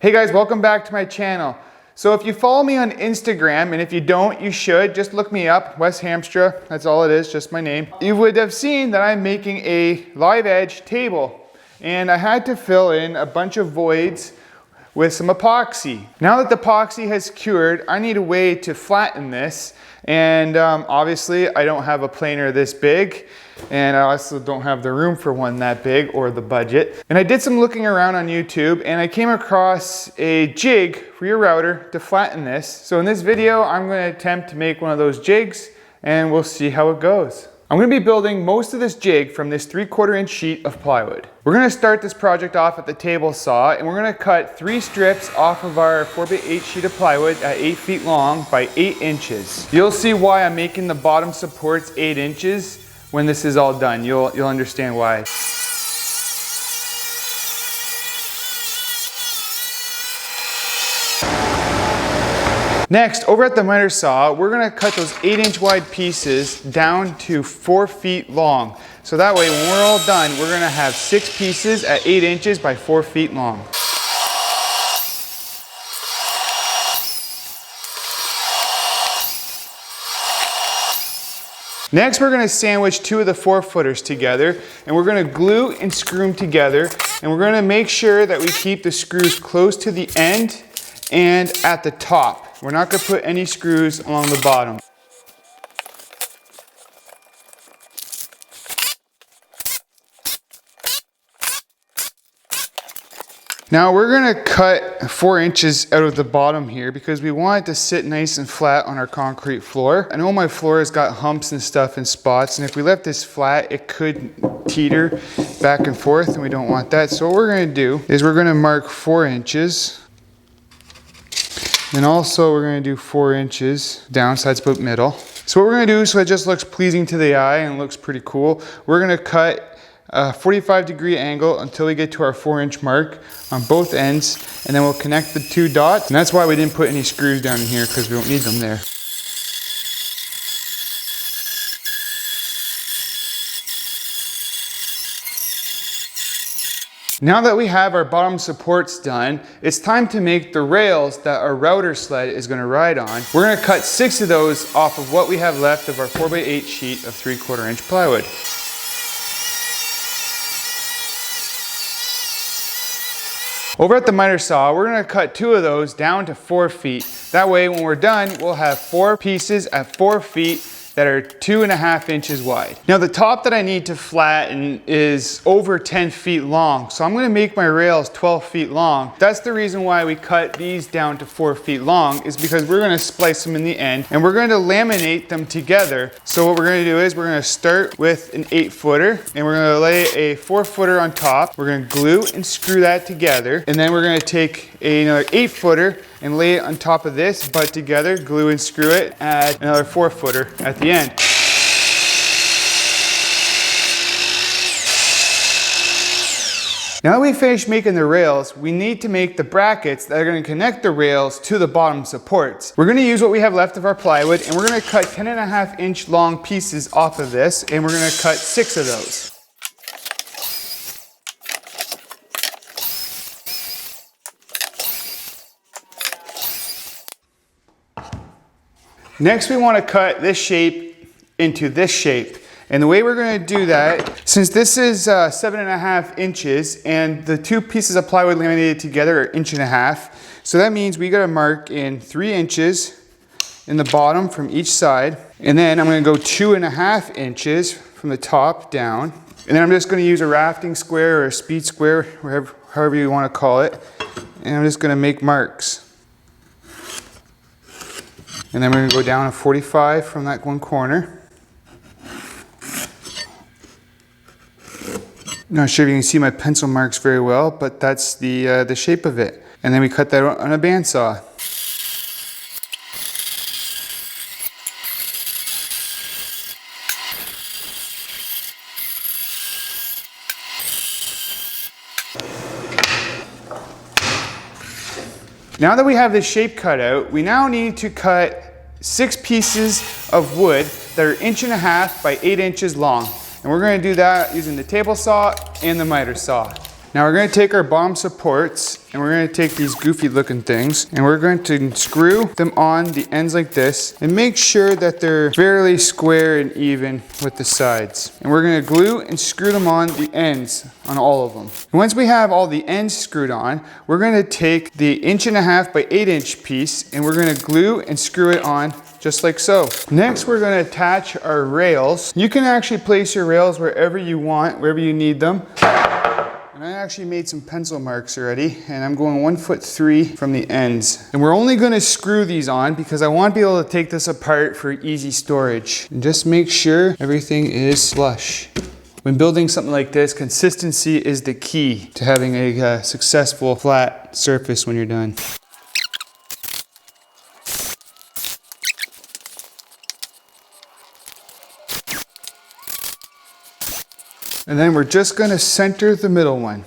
Hey guys, welcome back to my channel. So if you follow me on Instagram, and if you don't, you should, just look me up, Wes Hamstra, that's all it is, just my name. You would have seen that I'm making a live edge table, and I had to fill in a bunch of voids with some epoxy. Now that the epoxy has cured, I need a way to flatten this, and obviously I don't have a planer this big, and I also don't have the room for one that big or the budget. And I did some looking around on YouTube, and I came across a jig for your router to flatten this. So in this video, I'm going to attempt to make one of those jigs, and we'll see how it goes. I'm going to be building most of this jig from this 3/4 inch sheet of plywood. We're going to start this project off at the table saw, and we're going to cut 3 strips off of our 4x8 sheet of plywood at 8 feet long by 8 inches. You'll see why I'm making the bottom supports 8 inches when this is all done. You'll understand why. Next, over at the miter saw, we're gonna cut those 8-inch wide pieces down to 4 feet long. So that way, when we're all done, we're gonna have 6 pieces at 8 inches by 4 feet long. Next, we're gonna sandwich 2 of the 4-footers together, and we're gonna glue and screw them together, and we're gonna make sure that we keep the screws close to the end and at the top. We're not gonna put any screws along the bottom. Now we're gonna cut 4 inches out of the bottom here because we want it to sit nice and flat on our concrete floor. I know my floor has got humps and stuff and spots, and if we left this flat, it could teeter back and forth, and we don't want that. So what we're gonna do is we're gonna mark 4 inches. And also we're gonna do 4 inches down, so that's about middle. So what we're gonna do so it just looks pleasing to the eye and looks pretty cool, we're gonna cut a 45-degree angle until we get to our 4-inch mark on both ends, and then we'll connect the 2 dots. And that's why we didn't put any screws down in here, because we don't need them there. Now that we have our bottom supports done, it's time to make the rails that our router sled is going to ride on. We're going to cut 6 of those off of what we have left of our 4x8 sheet of 3/4 inch plywood. Over at the miter saw, we're going to cut 2 of those down to 4 feet. That way when we're done, we'll have 4 pieces at 4 feet that are 2.5 inches wide. Now the top that I need to flatten is over 10 feet long, so I'm gonna make my rails 12 feet long. That's the reason why we cut these down to 4 feet long, is because we're gonna splice them in the end, and we're going to laminate them together. So what we're gonna do is we're gonna start with an 8-footer, and we're gonna lay a 4-footer on top. We're gonna glue and screw that together, and then we're gonna take another 8-footer and lay it on top of this, butt together, glue and screw it, add another 4-footer at the end. Now that we finished making the rails, we need to make the brackets that are going to connect the rails to the bottom supports. We're going to use what we have left of our plywood, and we're going to cut 10.5 inch long pieces off of this, and we're going to cut 6 of those. Next, we want to cut this shape into this shape. And the way we're going to do that, since this is 7.5 inches and the 2 pieces of plywood laminated together are 1.5 inches, so that means we got to mark in 3 inches in the bottom from each side. And then I'm going to go 2.5 inches from the top down. And then I'm just going to use a rafting square or a speed square, however you want to call it. And I'm just going to make marks. And then we're going to go down a 45 from that one corner. Not sure if you can see my pencil marks very well, but that's the shape of it. And then we cut that on a bandsaw. Now that we have this shape cut out, we now need to cut 6 pieces of wood that are 1.5 inches by 8 inches long. And we're going to do that using the table saw and the miter saw. Now we're going to take our bottom supports and we're going to take these goofy looking things and we're going to screw them on the ends like this and make sure that they're fairly square and even with the sides. And we're going to glue and screw them on the ends on all of them. And once we have all the ends screwed on, we're going to take the 1.5 by 8 inch piece and we're going to glue and screw it on just like so. Next, we're going to attach our rails. You can actually place your rails wherever you want, wherever you need them. And I actually made some pencil marks already, and I'm going 1'3" from the ends. And we're only going to screw these on because I want to be able to take this apart for easy storage. And just make sure everything is flush. When building something like this, consistency is the key to having a successful flat surface when you're done. And then we're just going to center the middle one.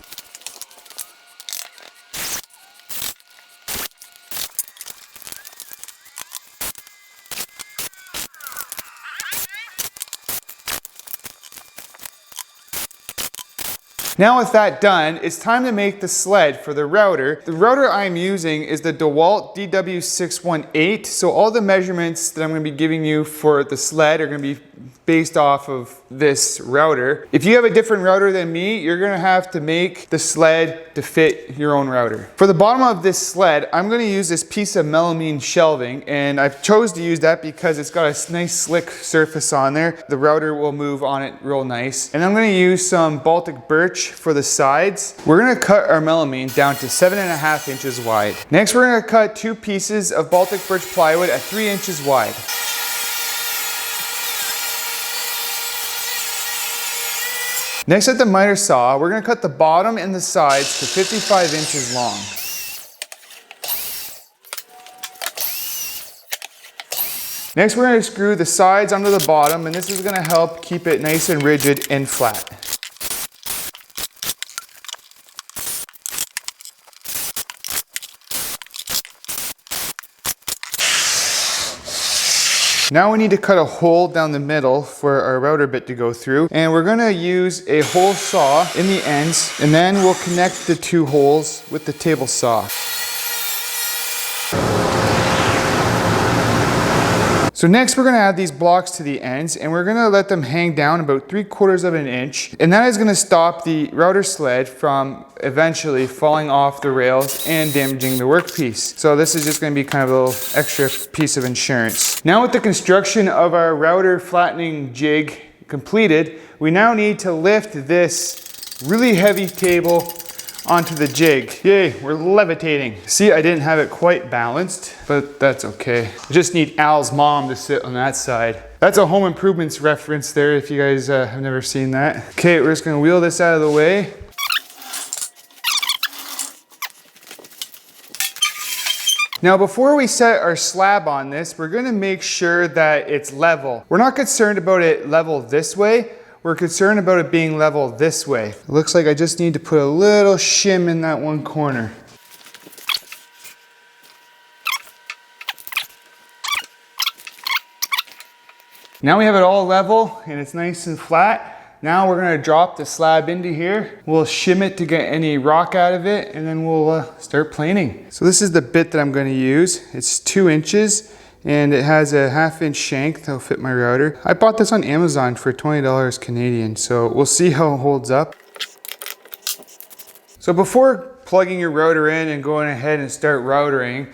Now with that done, it's time to make the sled for the router. The router I'm using is the Dewalt DW618, so all the measurements that I'm going to be giving you for the sled are going to be based off of this router. If you have a different router than me, you're going to have to make the sled to fit your own router. For the bottom of this sled, I'm going to use this piece of melamine shelving, and I've chose to use that because it's got a nice slick surface on there. The router will move on it real nice. And I'm going to use some Baltic birch for the sides. We're going to cut our melamine down to 7.5 inches wide. Next, we're going to cut 2 pieces of Baltic birch plywood at 3 inches wide. Next, at the miter saw, we're going to cut the bottom and the sides to 55 inches long. Next, we're going to screw the sides onto the bottom, and this is going to help keep it nice and rigid and flat. Now we need to cut a hole down the middle for our router bit to go through, and we're going to use a hole saw in the ends, and then we'll connect the 2 holes with the table saw. So next we're going to add these blocks to the ends, and we're going to let them hang down about 3/4 of an inch, and that is going to stop the router sled from eventually falling off the rails and damaging the workpiece. So this is just going to be kind of a little extra piece of insurance. Now with the construction of our router flattening jig completed, we now need to lift this really heavy table onto the jig. Yay, we're levitating. See, I didn't have it quite balanced, but that's okay. I just need Al's mom to sit on that side. That's a Home Improvements reference there if you guys have never seen that. Okay, we're just gonna wheel this out of the way. Now before we set our slab on this, we're gonna make sure that it's level. We're not concerned about it level this way. We're concerned about it being level this way. It looks like I just need to put a little shim in that one corner. Now we have it all level and it's nice and flat. Now we're gonna drop the slab into here. We'll shim it to get any rock out of it, and then we'll start planing. So this is the bit that I'm gonna use. It's 2 inches. And it has a 1/2 inch shank that'll fit my router. I bought this on Amazon for $20 Canadian, so we'll see how it holds up. So before plugging your router in and going ahead and start routering,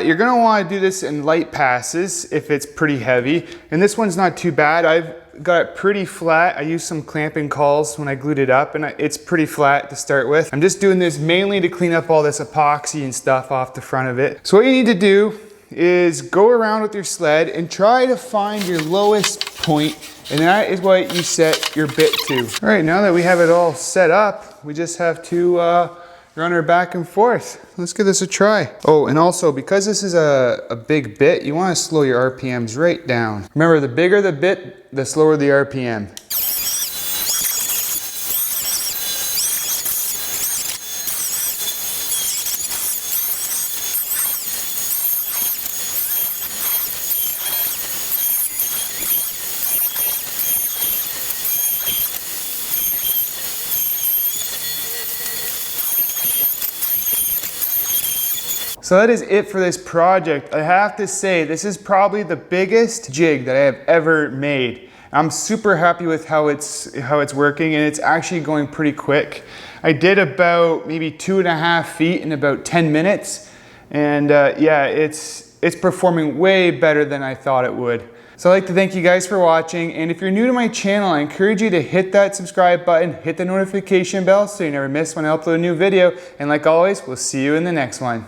you're gonna wanna do this in light passes if it's pretty heavy. And this one's not too bad. I've got it pretty flat. I used some clamping cauls when I glued it up, and it's pretty flat to start with. I'm just doing this mainly to clean up all this epoxy and stuff off the front of it. So what you need to do is go around with your sled and try to find your lowest point, and that is what you set your bit to. All right, now that we have it all set up, we just have to run her back and forth. Let's give this a try. Oh, and also because this is a big bit, you want to slow your RPMs right down. Remember, the bigger the bit, the slower the RPM. So that is it for this project. I have to say, this is probably the biggest jig that I have ever made. I'm super happy with how it's working, and it's actually going pretty quick. I did about maybe 2.5 feet in about 10 minutes. And yeah, it's performing way better than I thought it would. So I'd like to thank you guys for watching, and if you're new to my channel, I encourage you to hit that subscribe button, hit the notification bell so you never miss when I upload a new video, and like always, we'll see you in the next one.